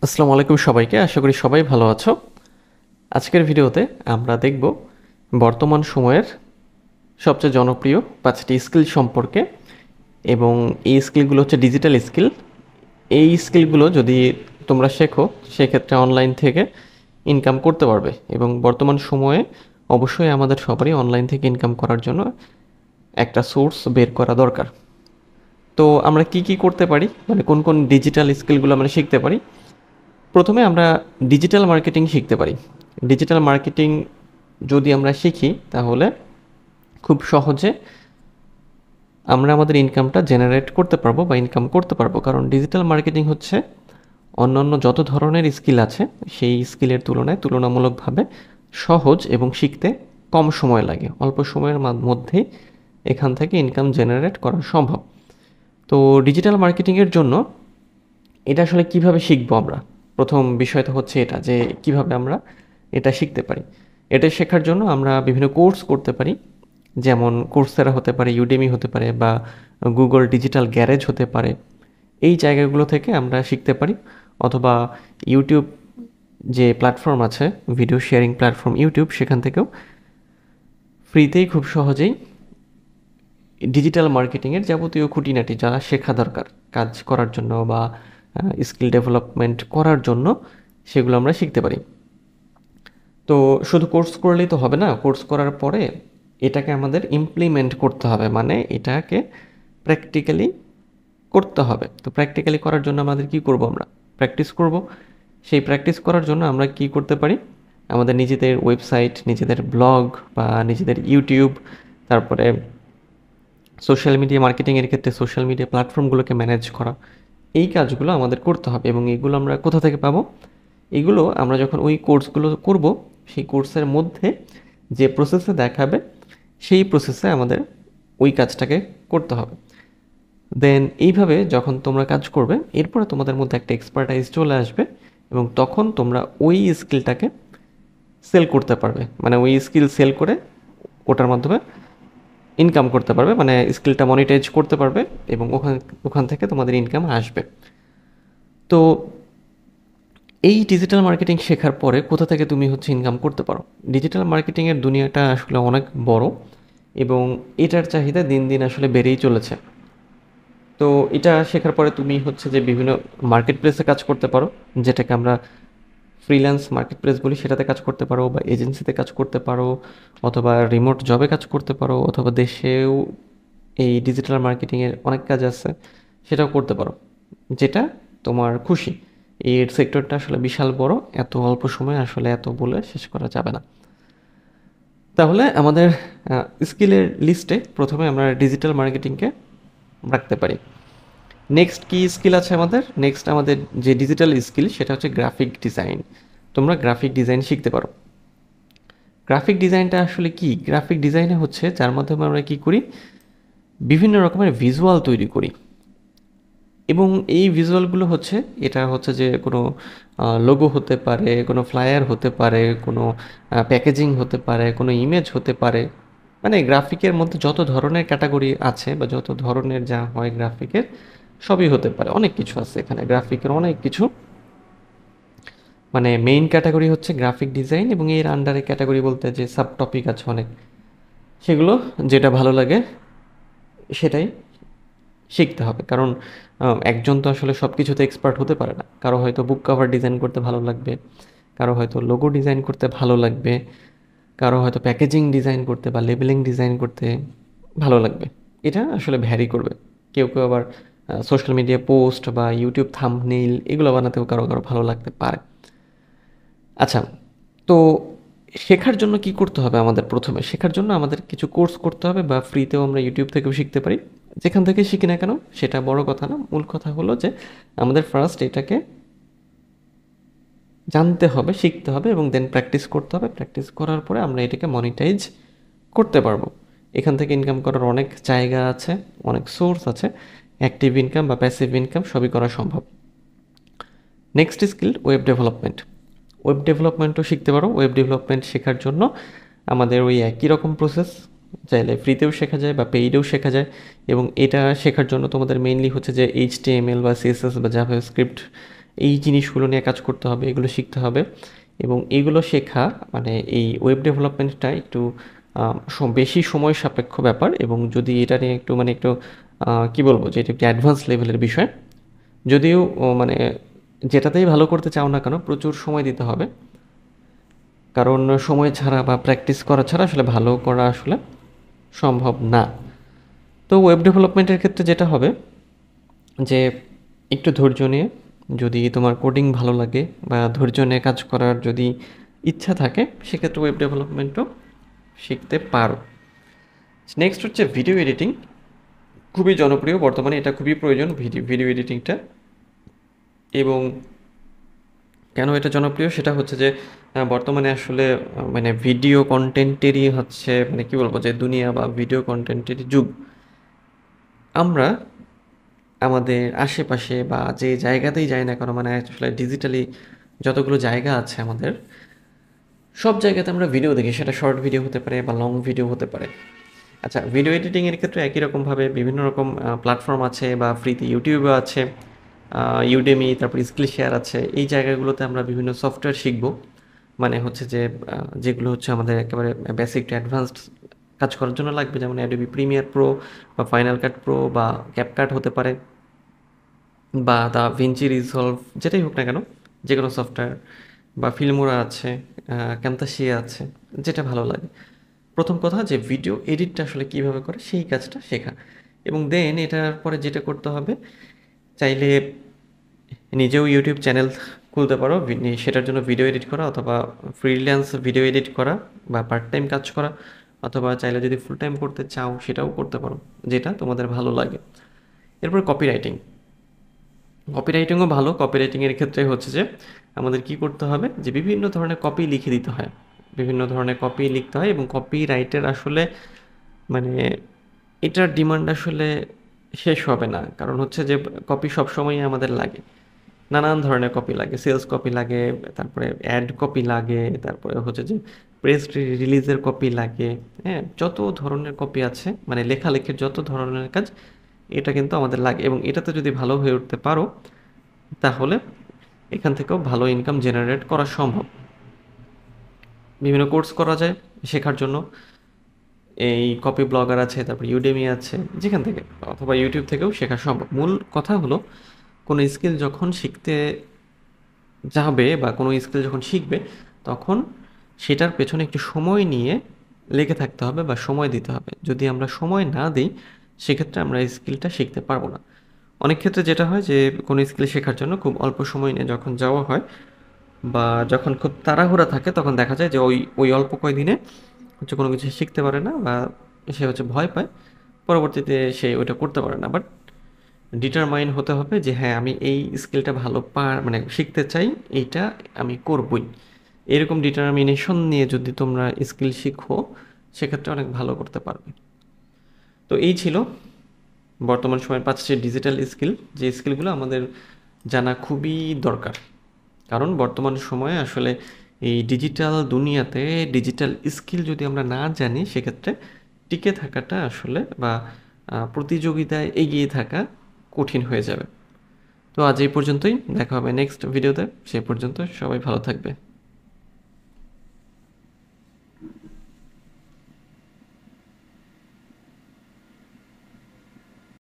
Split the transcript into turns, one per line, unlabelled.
আসসালামু আলাইকুম সবাইকে। আশা করি সবাই ভালো আছো। আজকের ভিডিওতে আমরা দেখব বর্তমান সময়ের সবচেয়ে জনপ্রিয় ৫টি স্কিল সম্পর্কে, এবং এই স্কিলগুলো হচ্ছে ডিজিটাল স্কিল। এই স্কিলগুলো যদি তোমরা শেখো, সেক্ষেত্রে অনলাইন থেকে ইনকাম করতে পারবে, এবং বর্তমান সময়ে অবশ্যই আমাদের সবারই অনলাইন থেকে ইনকাম করার জন্য একটা সোর্স বের করা দরকার। তো আমরা কি করতে পারি, মানে কোন কোন ডিজিটাল স্কিলগুলো আমরা শিখতে পারি। প্রথমে আমরা ডিজিটাল মার্কেটিং শিখতে পারি। ডিজিটাল মার্কেটিং যদি আমরা শিখি, তাহলে খুব সহজে আমরা আমাদের ইনকামটা জেনারেট করতে পারবো বা ইনকাম করতে পারবো। কারণ ডিজিটাল মার্কেটিং হচ্ছে অন্যান্য যত ধরনের স্কিল আছে সেই স্কিলের তুলনায় তুলনামূলকভাবে সহজ, এবং শিখতে কম সময় লাগে। অল্প সময়ের মধ্যেই এখান থেকে ইনকাম জেনারেট করা সম্ভব। তো ডিজিটাল মার্কেটিংয়ের জন্য এটা আসলে কিভাবে শিখবো আমরা, প্রথম বিষয় তো হচ্ছে এটা যে কিভাবে আমরা এটা শিখতে পারি। এটা শেখার জন্য আমরা বিভিন্ন কোর্স করতে পারি, যেমন কোর্সেরা হতে পারে, ইউডেমি হতে পারে, বা গুগল ডিজিটাল গ্যারেজ হতে পারে। এই জায়গাগুলো থেকে আমরা শিখতে পারি। অথবা ইউটিউব যে প্ল্যাটফর্ম আছে, ভিডিও শেয়ারিং প্ল্যাটফর্ম ইউটিউব, সেখান থেকেও ফ্রিতেই খুব সহজেই ডিজিটাল মার্কেটিংয়ের যাবতীয় খুঁটিনাটি যা শেখা দরকার কাজ করার জন্য বা স্কিল ডেভেলপমেন্ট করার জন্য, সেগুলো আমরা শিখতে পারি। তো শুধু কোর্স করলেই তো হবে না। কোর্স করার পরে এটাকে আমাদের ইমপ্লিমেন্ট করতে হবে, মানে এটাকে প্র্যাকটিক্যালি করতে হবে। তো প্র্যাকটিক্যালি করার জন্য আমাদের কি করব, আমরা প্র্যাকটিস করব। সেই প্র্যাকটিস করার জন্য আমরা কি করতে পারি, আমাদের নিজেদের ওয়েবসাইট, নিজেদের ব্লগ, বা নিজেদের ইউটিউব, তারপরে সোশ্যাল মিডিয়া মার্কেটিংয়ের ক্ষেত্রে সোশ্যাল মিডিয়া প্ল্যাটফর্মগুলোকে ম্যানেজ করা, এই কাজগুলো আমাদের করতে হবে। এবং এগুলো আমরা কোথা থেকে পাবো? এগুলো আমরা যখন ওই কোর্সগুলো করব, সেই কোর্সের মধ্যে যে প্রসেসে দেখাবে, সেই প্রসেসে আমাদের ওই কাজটাকে করতে হবে। দেন এইভাবে যখন তোমরা কাজ করবে, এরপরে তোমাদের মধ্যে একটা এক্সপার্টাইজ চলে আসবে, এবং তখন তোমরা ওই স্কিলটাকে সেল করতে পারবে। মানে ওই স্কিল সেল করে ওটার মাধ্যমে ইনকাম করতে পারবে, মানে স্কিলটা মনিটাইজ করতে পারবে, এবং ওখান ওখান থেকে তোমাদের ইনকাম আসবে। তো এই ডিজিটাল মার্কেটিং শেখার পরে কোথা থেকে তুমি ইনকাম করতে পারো? ডিজিটাল মার্কেটিংয়ের দুনিয়াটা আসলে অনেক বড়, এবং এটার চাহিদা দিন দিন আসলে বেড়েই চলেছে। তো এটা শেখার পরে তুমি যে বিভিন্ন মার্কেট প্লেসে কাজ করতে পারো, যেটাকে আমরা ফ্রিল্যান্স মার্কেট প্লেস বলি, সেটাতে কাজ করতে পারো, বা এজেন্সিতে কাজ করতে পারো, অথবা রিমোট জবে কাজ করতে পারো, অথবা দেশেও এই ডিজিটাল মার্কেটিংয়ের অনেক কাজ আছে, সেটাও করতে পারো, যেটা তোমার খুশি। এর সেক্টরটা আসলে বিশাল বড়, এত অল্প সময়ে আসলে এত বলে শেষ করা যাবে না। তাহলে আমাদের স্কিলের লিস্টে প্রথমে আমরা ডিজিটাল মার্কেটিংকে রাখতে পারি। নেক্সট কি স্কিল আছে আমাদের? নেক্সট আমাদের যে ডিজিটাল স্কিল, সেটা হচ্ছে গ্রাফিক ডিজাইন। তোমরা গ্রাফিক ডিজাইন শিখতে পারো। গ্রাফিক ডিজাইনটা আসলে কি? গ্রাফিক ডিজাইনে হচ্ছে যার মাধ্যমে আমরা কি করি, বিভিন্ন রকমের ভিজুয়াল তৈরি করি। এবং এই ভিজুয়ালগুলো এটা যে কোনো লোগো হতে পারে, কোনো ফ্লায়ার হতে পারে, কোনো প্যাকেজিং হতে পারে, কোনো ইমেজ হতে পারে। মানে গ্রাফিকের মধ্যে যত ধরনের ক্যাটাগরি আছে বা যত ধরনের যা হয় গ্রাফিকের, সবই হতে পারে। অনেক কিছু আছে এখানে গ্রাফিকের, অনেক কিছু। মানে মেইন ক্যাটাগরি হচ্ছে গ্রাফিক ডিজাইন, এবং এর আন্ডারে ক্যাটাগরি বলতে যে সাব টপিক আছে অনেক, সেগুলো যেটা ভালো লাগে সেটাই শিখতে হবে। কারণ একজন তো আসলে সব কিছুতে এক্সপার্ট হতে পারে না। কারো হয়তো বুক কভার ডিজাইন করতে ভালো লাগবে, কারো হয়তো লোগো ডিজাইন করতে ভালো লাগবে, কারো হয়তো প্যাকেজিং ডিজাইন করতে বা লেবেলিং ডিজাইন করতে ভালো লাগবে। এটা আসলে ভ্যারি করবে। কেউ কেউ আবার সোশ্যাল মিডিয়া পোস্ট বা ইউটিউব থাম্বনেইল এগুলো বানাতেও কারো কারো ভালো লাগতে পারে। আচ্ছা, তো শেখার জন্য কি করতে হবে আমাদের? প্রথমে শেখার জন্য আমাদের কিছু কোর্স করতে হবে, বা ফ্রিতেও আমরা ইউটিউব থেকেও শিখতে পারি। যেখান থেকে শিখি না কেন সেটা বড় কথা না, মূল কথা হলো যে আমাদের ফার্স্ট এটাকে জানতে হবে, শিখতে হবে, এবং দেন প্র্যাকটিস করতে হবে। প্র্যাকটিস করার পরে আমরা এটাকে মনিটাইজ করতে পারবো। এখান থেকে ইনকাম করার অনেক জায়গা আছে, অনেক সোর্স আছে। অ্যাক্টিভ ইনকাম বা প্যাসিভ ইনকাম সবই করা সম্ভব। Next skill web development. Web ডেভেলপমেন্টও শিখতে পারো। ওয়েব ডেভেলপমেন্ট শেখার জন্য আমাদের ওই একই রকম প্রসেস, চাইলে ফ্রিতেও শেখা যায় বা পেইডেও শেখা যায়। এবং এটা শেখার জন্য তোমাদের মেইনলি যে HTML বা CSS বা জাভাস্ক্রিপ্ট, এই জিনিসগুলো নিয়ে কাজ করতে হবে, এগুলো শিখতে হবে এবং এগুলো শেখা মানে এই ওয়েব ডেভেলপমেন্টটা একটু বেশি সময় সাপেক্ষ ব্যাপার এবং যদি এটা নিয়ে একটু মানে একটু কী বলবো যে এটা একটু অ্যাডভান্স লেভেলের বিষয়। যদিও মানে যেটাতেই ভালো করতে চাও না কেন প্রচুর সময় দিতে হবে, কারণ সময় ছাড়া বা প্র্যাকটিস করা ছাড়া আসলে ভালো করা আসলে সম্ভব না। তো ওয়েব ডেভেলপমেন্টের ক্ষেত্রে যেটা হবে যে একটু ধৈর্য নিয়ে, যদি তোমার কোডিং ভালো লাগে বা ধৈর্য নিয়ে কাজ করার যদি ইচ্ছা থাকে, সেক্ষেত্রে ওয়েব ডেভেলপমেন্টও শিখতে পারো। নেক্সট হচ্ছে ভিডিও এডিটিং। খুবই জনপ্রিয় বর্তমানে, এটা খুবই প্রয়োজন ভিডিও এডিটিংটা। এবং কেন এটা জনপ্রিয় সেটা হচ্ছে যে বর্তমানে আসলে মানে ভিডিও কন্টেন্টেরই হচ্ছে মানে কী বলবো যে দুনিয়া বা ভিডিও কন্টেন্টের যুগ। আমরা আমাদের আশেপাশে বা যে জায়গাতেই যাই না কেন, মানে আসলে ডিজিটালি যতগুলো জায়গা আছে আমাদের, সব জায়গাতে আমরা ভিডিও দেখি, সেটা শর্ট ভিডিও হতে পারে বা লং ভিডিও হতে পারে। আচ্ছা, ভিডিও এডিটিংয়ের ক্ষেত্রে একই রকমভাবে বিভিন্ন রকম প্ল্যাটফর্ম আছে বা ফ্রিতে ইউটিউবে আছে, ইউডেমি, তারপর স্কিল শেয়ার আছে। এই জায়গাগুলোতে আমরা বিভিন্ন সফটওয়্যার শিখব, মানে হচ্ছে যে যেগুলো হচ্ছে আমাদের একেবারে বেসিক টু অ্যাডভান্সড কাজ করার জন্য লাগবে, যেমন অ্যাডোবি প্রিমিয়ার প্রো বা ফাইনাল কাট প্রো বা ক্যাপকাট হতে পারে বা দা ভিঞ্চি রিজলভ, যেটাই হোক না কেন, যে কোনো সফটওয়্যার বা ফিল্মোরা আছে, ক্যামতাসিয়া আছে, যেটা ভালো লাগে। প্রথম কথা যে ভিডিও এডিটটা আসলে কীভাবে করে সেই কাজটা শেখা, এবং দেন এটার পরে যেটা করতে হবে, চাইলে নিজেও ইউটিউব চ্যানেল খুলতে পারো, সেটার জন্য ভিডিও এডিট করা, অথবা ফ্রিল্যান্স ভিডিও এডিট করা বা পার্ট টাইম কাজ করা, অথবা চাইলে যদি ফুল টাইম করতে চাও সেটাও করতে পারো, যেটা তোমাদের ভালো লাগে। এরপর কপিরাইটিংও ভালো। কপিরাইটিংয়ের ক্ষেত্রে হচ্ছে যে আমাদের কি করতে হবে, যে বিভিন্ন ধরনের কপি লিখে দিতে হয়, বিভিন্ন ধরনের কপি লিখতে হয়, এবং কপিরাইটের আসলে মানে এটার ডিমান্ড আসলে শেষ হবে না, কারণ হচ্ছে যে কপি সবসময়ই আমাদের লাগে, নানান ধরনের কপি লাগে, সেলস কপি লাগে, তারপরে অ্যাড কপি লাগে, তারপরে হচ্ছে যে প্রেস রিলিজের কপি লাগে, হ্যাঁ, যত ধরনের কপি আছে মানে লেখালেখির যত ধরনের কাজ, এটা কিন্তু আমাদের লাগে, এবং এটাতে যদি ভালো হয়ে উঠতে পারো তাহলে এখান থেকেও ভালো ইনকাম জেনারেট করা সম্ভব। বিভিন্ন কোর্স করা যায় শেখার জন্য, এই কপি ব্লগার আছে, তারপর ইউডেমি আছে, যেখান থেকে, অথবা ইউটিউব থেকেও শেখা সম্ভব। মূল কথা হলো কোনো স্কিল যখন শিখতে যাবে বা কোনো স্কিল যখন শিখবে, তখন সেটার পেছনে একটু সময় নিয়ে লেগে থাকতে হবে বা সময় দিতে হবে। যদি আমরা সময় না দিই, সেক্ষেত্রে আমরা এই স্কিলটা শিখতে পারবো না। অনেক ক্ষেত্রে যেটা হয় যে কোনো স্কিল শেখার জন্য খুব অল্প সময় নিয়ে যখন যাওয়া হয় বা যখন খুব তাড়াহুড়া থাকে, তখন দেখা যায় যে ওই অল্প কয়দিনে হচ্ছে কোনো কিছু শিখতে পারে না বা সে হচ্ছে ভয় পায়, পরবর্তীতে সে ওইটা করতে পারে না। বাট ডিটারমাইন হতে হবে যে হ্যাঁ, আমি এই স্কিলটা ভালো মানে শিখতে চাই, এইটা আমি করবই। এরকম ডিটারমিনেশন নিয়ে যদি তোমরা স্কিল শিখো, সেক্ষেত্রে অনেক ভালো করতে পারবে। তো এই ছিল বর্তমান সময়ের 5টি ডিজিটাল স্কিল, যে স্কিলগুলো আমাদের জানা খুবই দরকার, কারণ বর্তমান সময়ে আসলে এই ডিজিটাল দুনিয়াতে ডিজিটাল স্কিল যদি আমরা না জানি, সেক্ষেত্রে টিকে থাকাটা আসলে বা প্রতিযোগিতায় এগিয়ে থাকা কঠিন হয়ে যাবে। তো আজ এই পর্যন্তই, দেখা হবে নেক্সট ভিডিওতে। সেই পর্যন্ত সবাই ভালো থাকবে।